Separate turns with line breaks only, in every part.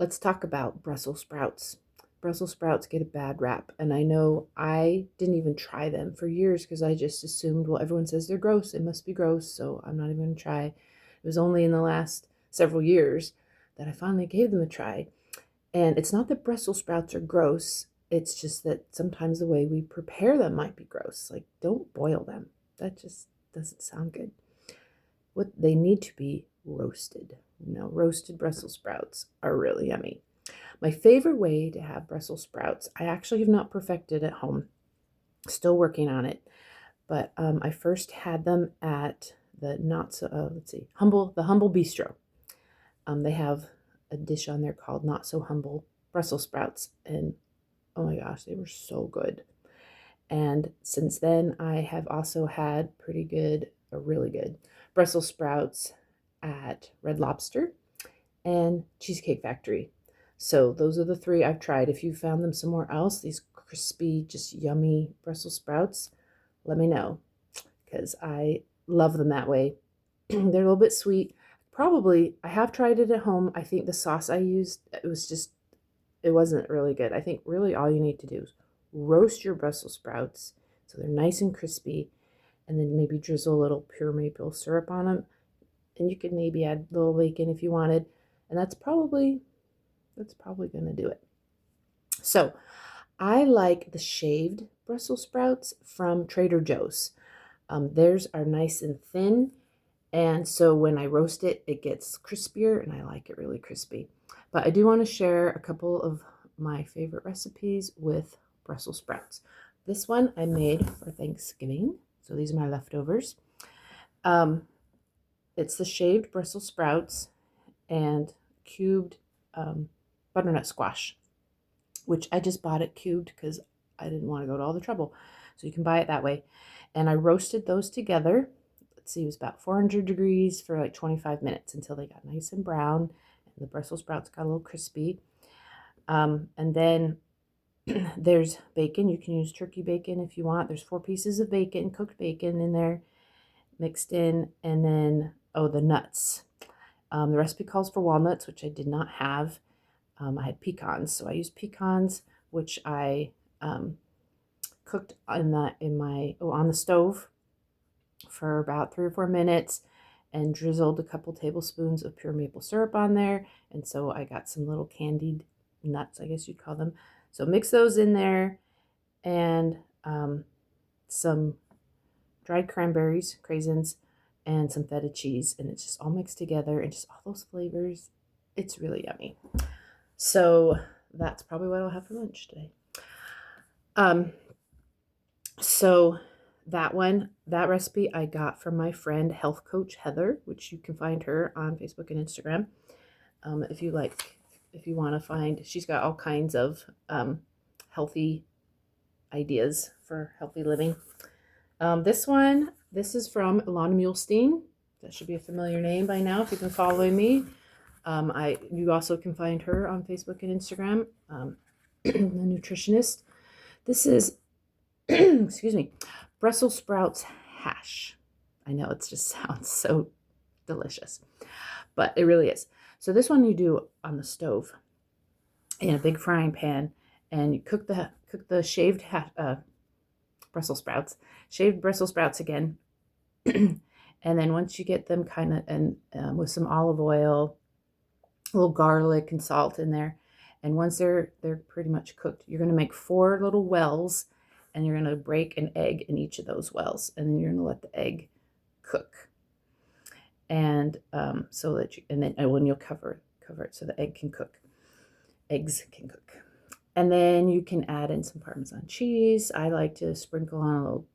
let's talk about Brussels sprouts. Brussels sprouts get a bad rap, and I know I didn't even try them for years because I just assumed, well, everyone says they're gross, it must be gross, so I'm not even going to try. It was only in the last several years that I finally gave them a try. And it's not that Brussels sprouts are gross, it's just that sometimes the way we prepare them might be gross. Like, don't boil them. That just doesn't sound good. What they need to be roasted. Roasted Brussels sprouts are really yummy. My favorite way to have Brussels sprouts, I actually have not perfected at home. Still working on it. But I first had them at the not so the Humble Bistro. They have a dish on there called Not So Humble Brussels sprouts, and oh my gosh, they were so good. And since then, I have also had pretty good, or really good, Brussels sprouts at Red Lobster and Cheesecake Factory. So those are the three I've tried. If you found them somewhere else, these crispy, just yummy Brussels sprouts, let me know because I love them that way. They're a little bit sweet. Probably, I have tried it at home. I think the sauce I used, it wasn't really good. I think really all you need to do is roast your Brussels sprouts so they're nice and crispy, and then maybe drizzle a little pure maple syrup on them. And you could maybe add a little bacon if you wanted, and that's probably going to do it. So I like the shaved Brussels sprouts from Trader Joe's. Theirs are nice and thin, and so when I roast it, it gets crispier, and I like it really crispy. But I do want to share a couple of my favorite recipes with Brussels sprouts. This one I made for Thanksgiving, so these are my leftovers. Um, it's the shaved Brussels sprouts and cubed butternut squash, which I just bought it cubed because I didn't want to go to all the trouble. So you can buy it that way. And I roasted those together. Let's see, it was about 400 degrees for like 25 minutes until they got nice and brown and the Brussels sprouts got a little crispy. And then there's bacon. You can use turkey bacon if you want. There's 4 pieces of bacon, cooked bacon in there, mixed in. And then, the nuts. The recipe calls for walnuts, which I did not have. I had pecans, so I used pecans, which I cooked on the stove for about 3 or 4 minutes, and drizzled a couple tablespoons of pure maple syrup on there. And so I got some little candied nuts, I guess you'd call them. So mix those in there, and some dried cranberries, craisins, and some feta cheese, and it's just all mixed together and just all those flavors. It's really yummy. So that's probably what I'll have for lunch today. So that recipe I got from my friend Health Coach Heather, which you can find her on Facebook and Instagram. If you want to find, she's got all kinds of healthy ideas for healthy living. This is from Ilana Muhlstein. That should be a familiar name by now if you've been following me. You also can find her on Facebook and Instagram, the nutritionist. This is, excuse me, Brussels sprouts hash. I know it just sounds so delicious, but it really is. So this one you do on the stove in a big frying pan, and you cook the shaved Brussels sprouts again, and then once you get them kind of and with some olive oil, a little garlic and salt in there, and once they're pretty much cooked, you're going to make 4 little wells, and you're going to break an egg in each of those wells, and then you're going to let the egg cook, and so that when you'll cover it so the eggs can cook. And then you can add in some Parmesan cheese. I like to sprinkle on a little,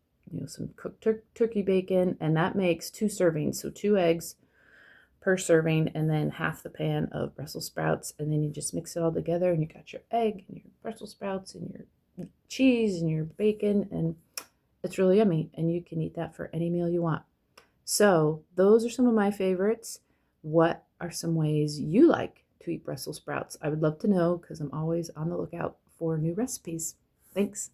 some cooked turkey bacon, and that makes 2 servings. So 2 eggs per serving, and then half the pan of Brussels sprouts. And then you just mix it all together, and you got your egg and your Brussels sprouts and your cheese and your bacon, and it's really yummy. And you can eat that for any meal you want. So those are some of my favorites. What are some ways you like to eat Brussels sprouts? I would love to know because I'm always on the lookout for new recipes. Thanks.